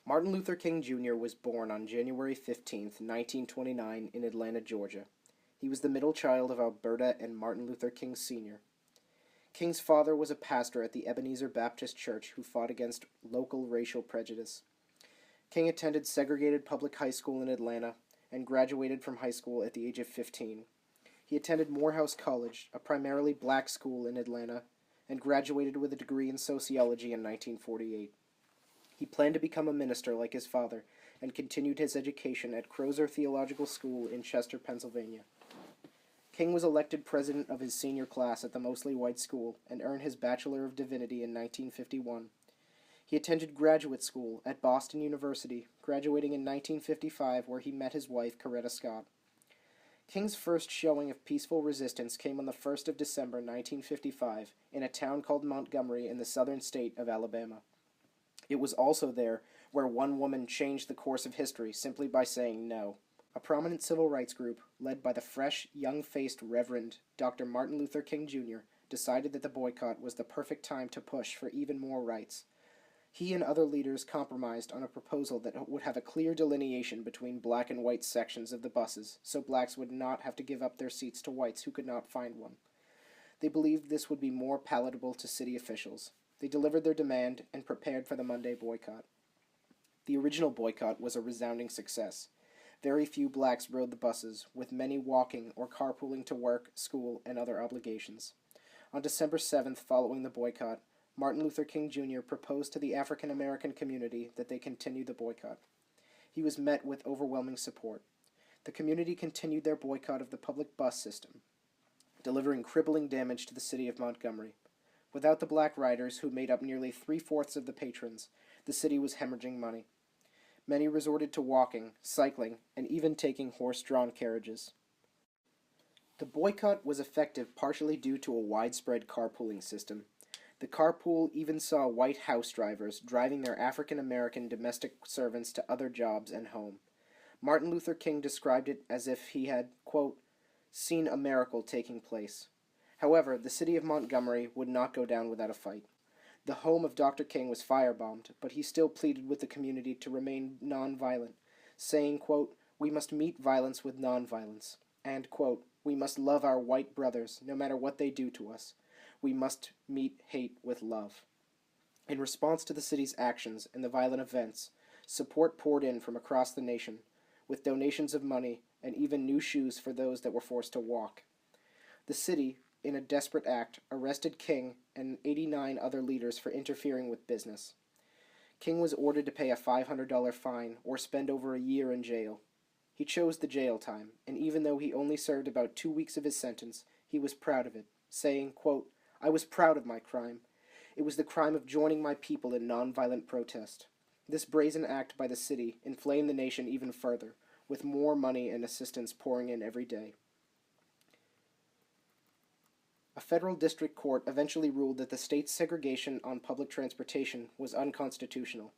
Martin Luther King Jr. was born on January 15, 1929, in Atlanta, Georgia. He was the middle child of Alberta and Martin Luther King Sr. King's father was a pastor at the Ebenezer Baptist Church who fought against local racial prejudice. King attended segregated public high school in Atlanta and graduated from high school at the age of 15. He attended Morehouse College, a primarily black school in Atlanta, and graduated with a degree in sociology in 1948. He planned to become a minister like his father and continued his education at Crozer Theological School in Chester, Pennsylvania. King was elected president of his senior class at the mostly white school and earned his Bachelor of Divinity in 1951. He attended graduate school at Boston University, graduating in 1955, where he met his wife, Coretta Scott. King's first showing of peaceful resistance came on the 1st of December 1955 in a town called Montgomery in the southern state of Alabama. It was also there where one woman changed the course of history simply by saying no. A prominent civil rights group, led by the fresh, young-faced Reverend Dr. Martin Luther King Jr., decided that the boycott was the perfect time to push for even more rights. He and other leaders compromised on a proposal that would have a clear delineation between black and white sections of the buses, so blacks would not have to give up their seats to whites who could not find one. They believed this would be more palatable to city officials. They delivered their demand and prepared for the Monday boycott. The original boycott was a resounding success. Very few blacks rode the buses, with many walking or carpooling to work, school, and other obligations. On December 7th, following the boycott, Martin Luther King Jr. proposed to the African American community that they continue the boycott. He was met with overwhelming support. The community continued their boycott of the public bus system, delivering crippling damage to the city of Montgomery. Without the black riders, who made up nearly 3/4 of the patrons, the city was hemorrhaging money. Many resorted to walking, cycling, and even taking horse-drawn carriages. The boycott was effective partially due to a widespread carpooling system. The carpool even saw white house drivers driving their African-American domestic servants to other jobs and home. Martin Luther King described it as if he had, quote, seen a miracle taking place. However, the city of Montgomery would not go down without a fight. The home of Dr. King was firebombed, but he still pleaded with the community to remain nonviolent, saying, quote, we must meet violence with nonviolence, and, quote, we must love our white brothers, no matter what they do to us. We must meet hate with love. In response to the city's actions and the violent events, support poured in from across the nation, with donations of money and even new shoes for those that were forced to walk. The city, in a desperate act, arrested King and 89 other leaders for interfering with business. King was ordered to pay a $500 fine or spend over a year in jail. He chose the jail time, and even though he only served about 2 weeks of his sentence, he was proud of it, saying, quote, I was proud of my crime. It was the crime of joining my people in nonviolent protest. This brazen act by the city inflamed the nation even further, with more money and assistance pouring in every day. A federal district court eventually ruled that the state's segregation on public transportation was unconstitutional.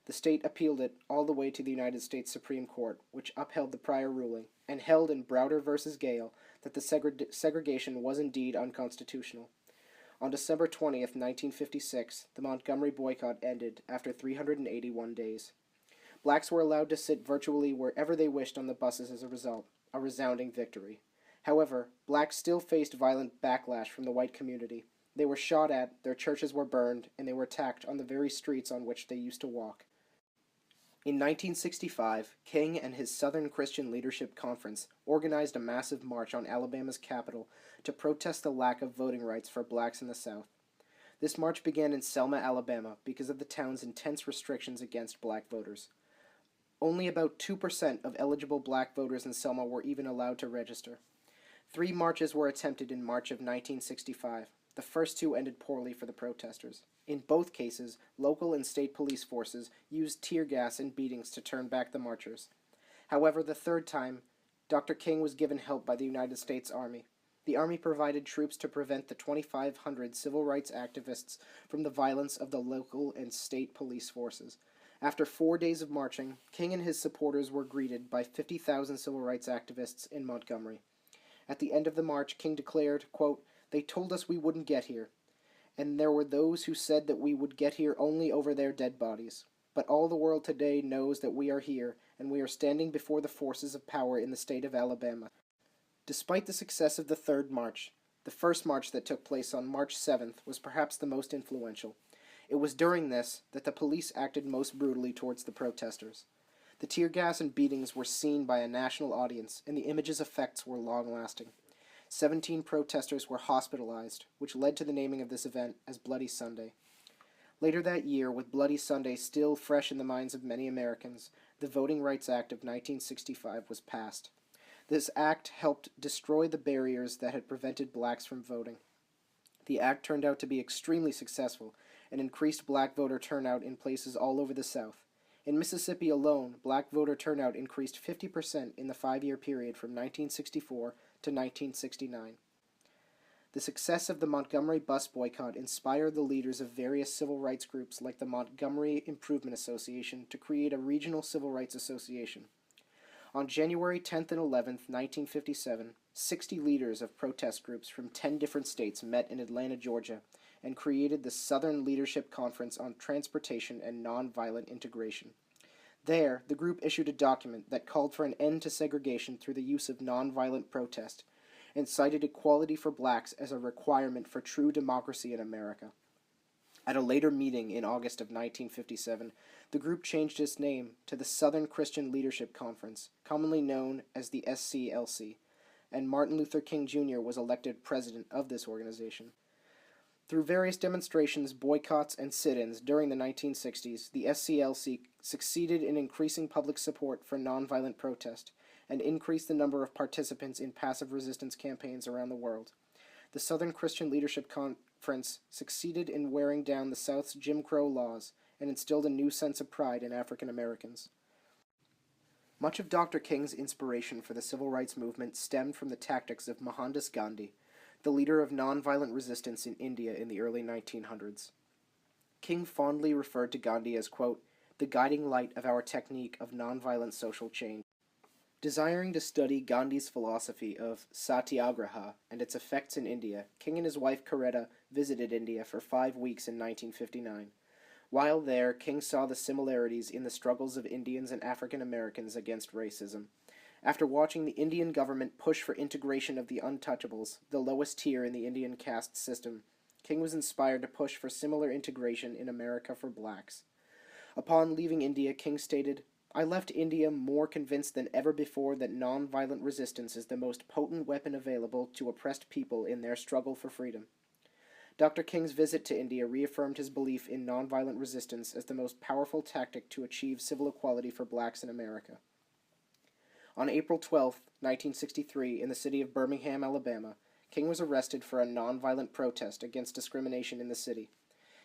The state appealed it all the way to the United States Supreme Court, which upheld the prior ruling, and held in Browder v. Gale that the segregation was indeed unconstitutional. On December 20th, 1956, the Montgomery boycott ended after 381 days. Blacks were allowed to sit virtually wherever they wished on the buses as a result, a resounding victory. However, blacks still faced violent backlash from the white community. They were shot at, their churches were burned, and they were attacked on the very streets on which they used to walk. In 1965, King and his Southern Christian Leadership Conference organized a massive march on Alabama's capital to protest the lack of voting rights for blacks in the South. This march began in Selma, Alabama, because of the town's intense restrictions against black voters. Only about 2% of eligible black voters in Selma were even allowed to register. 3 marches were attempted in March of 1965. The first 2 ended poorly for the protesters. In both cases, local and state police forces used tear gas and beatings to turn back the marchers. However, the third time, Dr. King was given help by the United States Army. The Army provided troops to prevent the 2,500 civil rights activists from the violence of the local and state police forces. After 4 days of marching, King and his supporters were greeted by 50,000 civil rights activists in Montgomery. At the end of the march, King declared, quote, they told us we wouldn't get here, and there were those who said that we would get here only over their dead bodies. but all the world today knows that we are here, and we are standing before the forces of power in the state of Alabama. Despite the success of the Third March, the first march that took place on March 7th was perhaps the most influential. It was during this that the police acted most brutally towards the protesters. The tear gas and beatings were seen by a national audience, and the image's effects were long-lasting. 17 protesters were hospitalized, which led to the naming of this event as Bloody Sunday. Later that year, with Bloody Sunday still fresh in the minds of many Americans, the Voting Rights Act of 1965 was passed. This act helped destroy the barriers that had prevented blacks from voting. The act turned out to be extremely successful and increased black voter turnout in places all over the South. In Mississippi alone, black voter turnout increased 50% in the 5-year period from 1964 to 1969. The success of the Montgomery bus boycott inspired the leaders of various civil rights groups like the Montgomery Improvement Association to create a regional civil rights association. On January 10th and 11th, 1957, 60 leaders of protest groups from 10 different states met in Atlanta, Georgia, and created the Southern Leadership Conference on Transportation and Nonviolent Integration. There, the group issued a document that called for an end to segregation through the use of nonviolent protest, and cited equality for blacks as a requirement for true democracy in America. At a later meeting in August of 1957, the group changed its name to the Southern Christian Leadership Conference, commonly known as the SCLC, and Martin Luther King Jr. was elected president of this organization. Through various demonstrations, boycotts, and sit-ins during the 1960s, the SCLC succeeded in increasing public support for nonviolent protest and increased the number of participants in passive resistance campaigns around the world. The Southern Christian Leadership Conference succeeded in wearing down the South's Jim Crow laws and instilled a new sense of pride in African Americans. Much of Dr. King's inspiration for the civil rights movement stemmed from the tactics of Mohandas Gandhi, the leader of nonviolent resistance in India in the early 1900s. King fondly referred to Gandhi as, quote, the guiding light of our technique of nonviolent social change. Desiring to study Gandhi's philosophy of satyagraha and its effects in India, King and his wife Coretta visited India for 5 weeks in 1959. While there, King saw the similarities in the struggles of Indians and African Americans against racism. After watching the Indian government push for integration of the untouchables, the lowest tier in the Indian caste system, King was inspired to push for similar integration in America for blacks. Upon leaving India, King stated, I left India more convinced than ever before that nonviolent resistance is the most potent weapon available to oppressed people in their struggle for freedom. Dr. King's visit to India reaffirmed his belief in nonviolent resistance as the most powerful tactic to achieve civil equality for blacks in America. On April 12, 1963, in the city of Birmingham, Alabama, King was arrested for a nonviolent protest against discrimination in the city.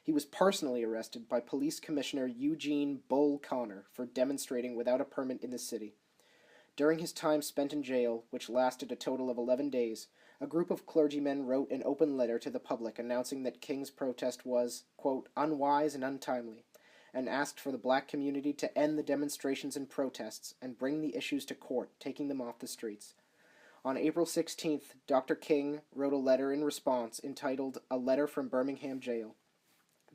He was personally arrested by Police Commissioner Eugene Bull Connor for demonstrating without a permit in the city. During his time spent in jail, which lasted a total of 11 days, a group of clergymen wrote an open letter to the public announcing that King's protest was, quote, unwise and untimely, and asked for the black community to end the demonstrations and protests and bring the issues to court, taking them off the streets. On April 16th, Dr. King wrote a letter in response entitled A Letter from Birmingham Jail.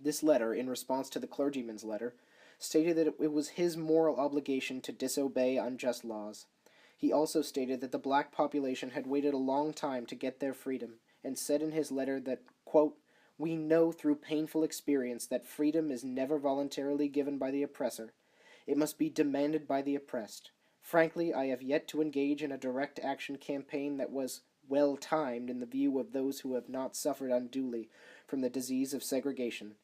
This letter, in response to the clergyman's letter, stated that it was his moral obligation to disobey unjust laws. He also stated that the black population had waited a long time to get their freedom, and said in his letter that, quote, we know through painful experience that freedom is never voluntarily given by the oppressor. It must be demanded by the oppressed. Frankly, I have yet to engage in a direct action campaign that was well-timed in the view of those who have not suffered unduly from the disease of segregation.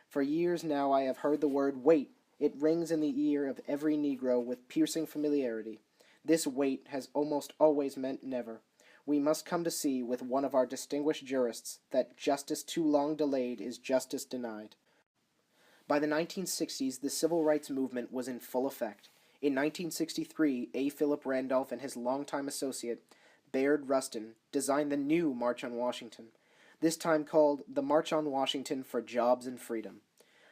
For years now I have heard the word wait. It rings in the ear of every Negro with piercing familiarity. This wait has almost always meant never. We must come to see with one of our distinguished jurists that justice too long delayed is justice denied. By the 1960s, the civil rights movement was in full effect. In 1963, A. Philip Randolph and his longtime associate, Bayard Rustin, designed the new March on Washington, this time called the March on Washington for Jobs and Freedom.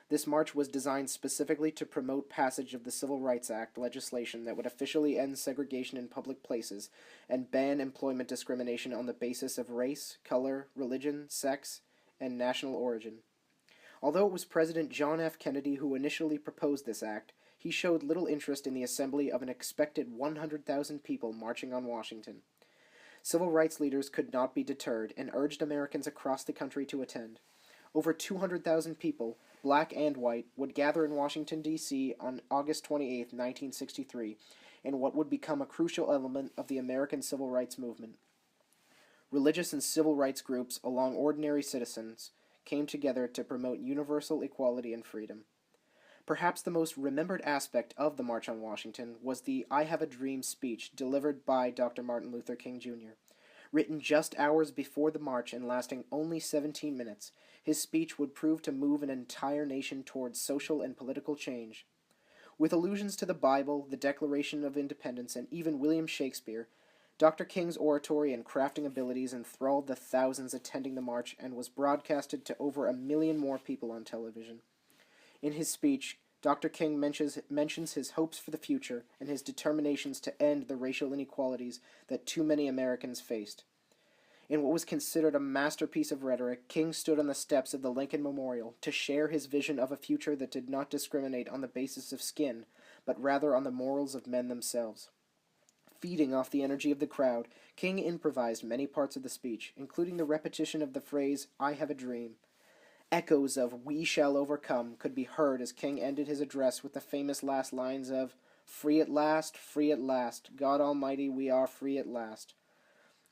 This march was designed specifically to promote passage of the Civil Rights Act legislation that would officially end segregation in public places and ban employment discrimination on the basis of race, color, religion, sex, and national origin. Although it was President John F. Kennedy who initially proposed this act, he showed little interest in the assembly of an expected 100,000 people marching on Washington. Civil rights leaders could not be deterred and urged Americans across the country to attend. Over 200,000 people, black and white, would gather in Washington, D.C. on August 28, 1963, in what would become a crucial element of the American civil rights movement. Religious and civil rights groups, along ordinary citizens, came together to promote universal equality and freedom. Perhaps the most remembered aspect of the March on Washington was the I Have a Dream speech delivered by Dr. Martin Luther King Jr. Written just hours before the march and lasting only 17 minutes, his speech would prove to move an entire nation towards social and political change. With allusions to the Bible, the Declaration of Independence, and even William Shakespeare, Dr. King's oratory and crafting abilities enthralled the thousands attending the march and was broadcasted to over 1 million more people on television. In his speech, Dr. King mentions his hopes for the future and his determinations to end the racial inequalities that too many Americans faced. In what was considered a masterpiece of rhetoric, King stood on the steps of the Lincoln Memorial to share his vision of a future that did not discriminate on the basis of skin, but rather on the morals of men themselves. Feeding off the energy of the crowd, King improvised many parts of the speech, including the repetition of the phrase, I have a dream. Echoes of We shall overcome could be heard as King ended his address with the famous last lines of, free at last, God Almighty, we are free at last.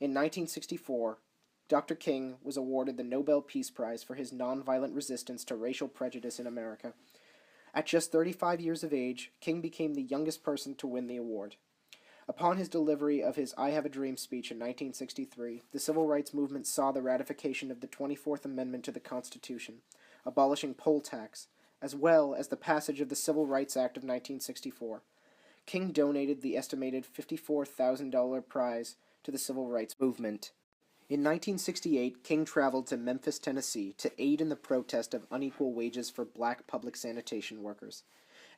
In 1964, Dr. King was awarded the Nobel Peace Prize for his nonviolent resistance to racial prejudice in America. At just 35 years of age, King became the youngest person to win the award. Upon his delivery of his I Have a Dream speech in 1963, the civil rights movement saw the ratification of the 24th Amendment to the Constitution, abolishing poll tax, as well as the passage of the Civil Rights Act of 1964. King donated the estimated $54,000 prize to the civil rights movement. In 1968, King traveled to Memphis, Tennessee, to aid in the protest of unequal wages for black public sanitation workers.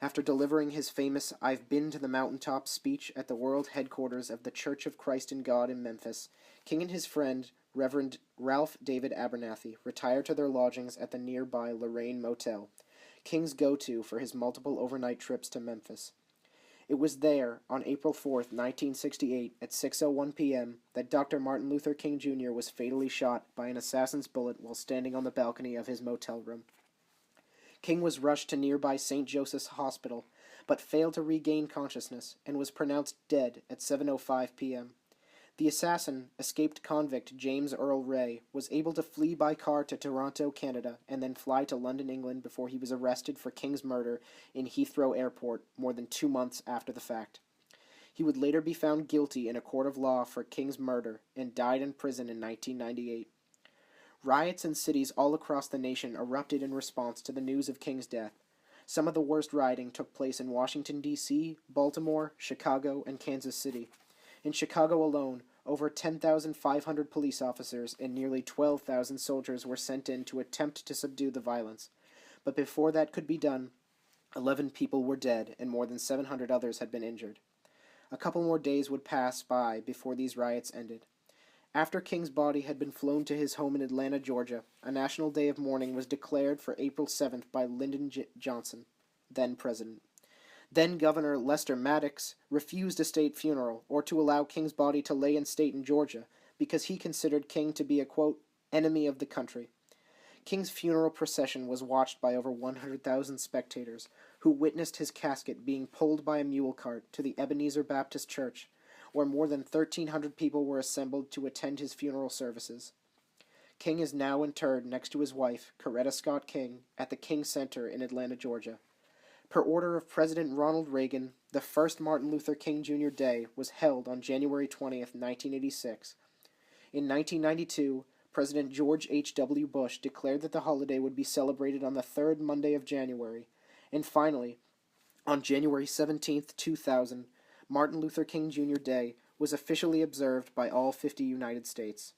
After delivering his famous I've Been to the Mountaintop speech at the world headquarters of the Church of Christ in God in Memphis, King and his friend, Reverend Ralph David Abernathy, retired to their lodgings at the nearby Lorraine Motel, King's go-to for his multiple overnight trips to Memphis. It was there, on April 4th, 1968, at 6:01 p.m., that Dr. Martin Luther King Jr. was fatally shot by an assassin's bullet while standing on the balcony of his motel room. King was rushed to nearby St. Joseph's Hospital, but failed to regain consciousness and was pronounced dead at 7:05 p.m. The assassin, escaped convict James Earl Ray, was able to flee by car to Toronto, Canada, and then fly to London, England before he was arrested for King's murder in Heathrow Airport more than 2 months after the fact. He would later be found guilty in a court of law for King's murder and died in prison in 1998. Riots in cities all across the nation erupted in response to the news of King's death. Some of the worst rioting took place in Washington, D.C., Baltimore, Chicago, and Kansas City. In Chicago alone, over 10,500 police officers and nearly 12,000 soldiers were sent in to attempt to subdue the violence. But before that could be done, 11 people were dead and more than 700 others had been injured. A couple more days would pass by before these riots ended. After King's body had been flown to his home in Atlanta, Georgia, a national day of mourning was declared for April 7th by Lyndon Johnson, then president. Then Governor Lester Maddox refused a state funeral or to allow King's body to lay in state in Georgia because he considered King to be a, quote, enemy of the country. King's funeral procession was watched by over 100,000 spectators who witnessed his casket being pulled by a mule cart to the Ebenezer Baptist Church, where more than 1,300 people were assembled to attend his funeral services. King is now interred next to his wife, Coretta Scott King, at the King Center in Atlanta, Georgia. Per order of President Ronald Reagan, the first Martin Luther King Jr. Day was held on January 20th, 1986. In 1992, President George H.W. Bush declared that the holiday would be celebrated on the third Monday of January. And finally, on January 17th, 2000, Martin Luther King Jr. Day was officially observed by all 50 United States.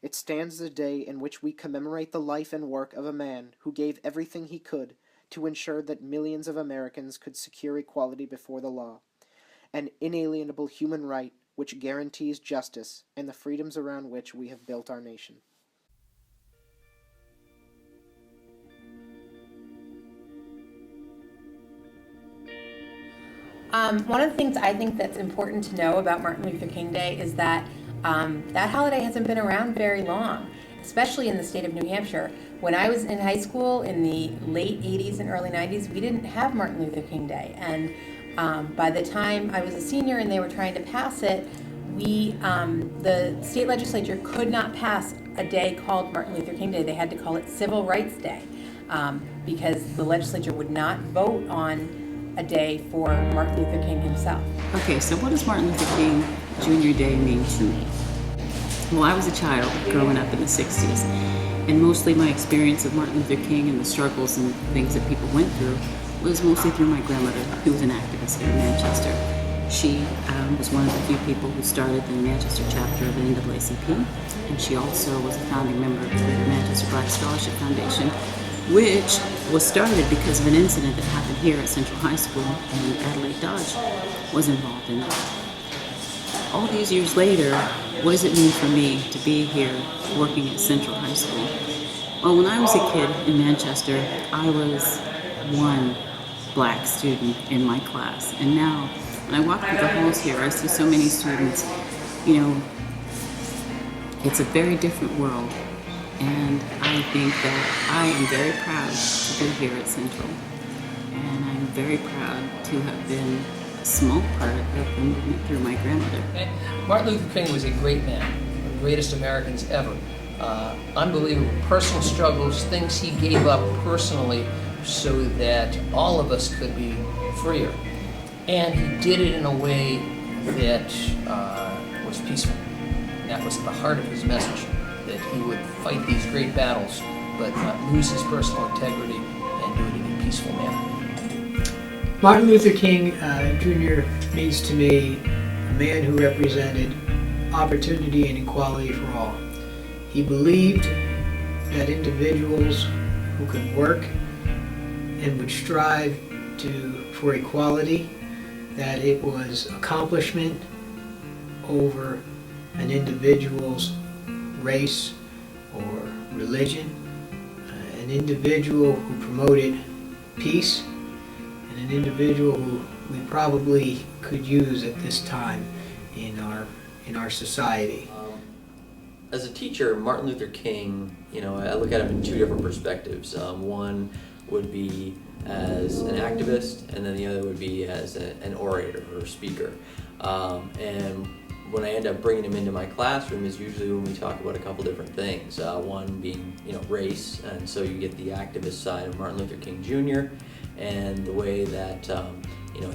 It stands as a day in which we commemorate the life and work of a man who gave everything he could to ensure that millions of Americans could secure equality before the law, an inalienable human right which guarantees justice and the freedoms around which we have built our nation. One of the things I think that's important to know about Martin Luther King Day is that that holiday hasn't been around very long, especially in the state of New Hampshire. When I was in high school in the late 80s and early 90s, we didn't have Martin Luther King Day. And by the time I was a senior and they were trying to pass it, the state legislature could not pass a day called Martin Luther King Day. They had to call it Civil Rights Day because the legislature would not vote on a day for Martin Luther King himself. Okay, so what does Martin Luther King Jr. Day mean to me? Well, I was a child growing up in the 60s, and mostly my experience of Martin Luther King and the struggles and things that people went through was mostly through my grandmother, who was an activist here in Manchester. She was one of the few people who started the Manchester chapter of the NAACP, and she also was a founding member of the Manchester Black Scholarship Foundation, which was started because of an incident that happened here at Central High School, and Adelaide Dodge was involved in that. All these years later, what does it mean for me to be here working at Central High School? Well, when I was a kid in Manchester, I was one black student in my class, and now when I walk through the halls here, I see so many students. You know, it's a very different world. And I think that I am very proud to be here at Central. And I'm very proud to have been a small part of the movement through my grandmother. Martin Luther King was a great man, one of the greatest Americans ever. Unbelievable personal struggles, things he gave up personally so that all of us could be freer. And he did it in a way that was peaceful. And that was at the heart of his message, that he would fight these great battles, but not lose his personal integrity and do it in a peaceful manner. Martin Luther King Jr. means to me a man who represented opportunity and equality for all. He believed that individuals who could work and would strive for equality, that it was accomplishment over an individual's race or religion, an individual who promoted peace, and an individual who we probably could use at this time in our society. As a teacher, Martin Luther King, I look at him in two different perspectives. One would be as an activist, and then the other would be as an orator or speaker. And when I end up bringing him into my classroom is usually when we talk about a couple different things. One being, race, and so you get the activist side of Martin Luther King Jr. and the way that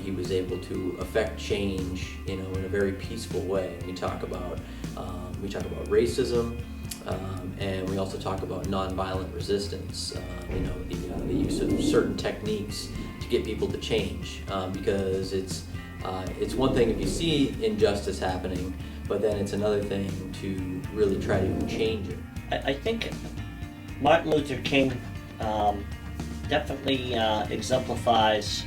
he was able to affect change, in a very peaceful way. We talk about racism, and we also talk about nonviolent resistance. The use of certain techniques to get people to change, because it's one thing if you see injustice happening, but then it's another thing to really try to change it. I think Martin Luther King definitely exemplifies,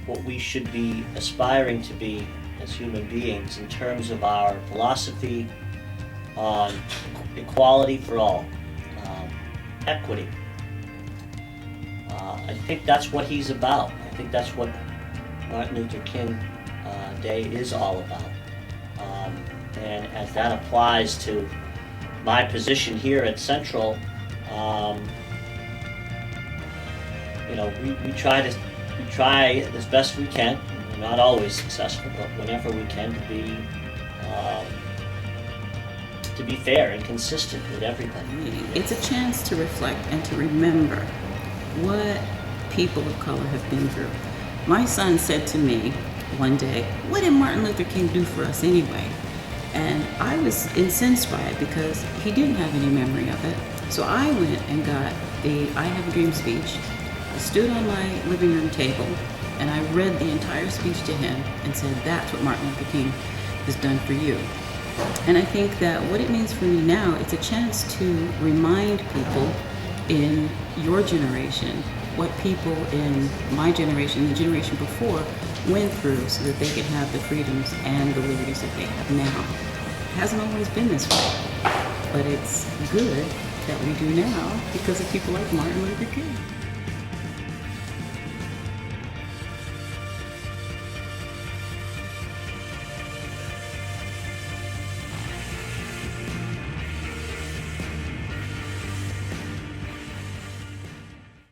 what we should be aspiring to be as human beings in terms of our philosophy on equality for all, equity. I think that's what he's about. I think that's what Martin Luther King Day is all about. And as that applies to my position here at Central, we try as best we can. We're not always successful, but whenever we can, to be fair and consistent with everybody. It's a chance to reflect and to remember what people of color have been through. My son said to me one day, "What did Martin Luther King do for us anyway?" And I was incensed by it because he didn't have any memory of it. So I went and got the I Have a Dream speech. I stood on my living room table and I read the entire speech to him and said, "That's what Martin Luther King has done for you." And I think that what it means for me now, it's a chance to remind people in your generation what people in my generation, the generation before, went through so that they could have the freedoms and the liberties that they have now. It hasn't always been this way, but it's good that we do now because of people like Martin Luther King.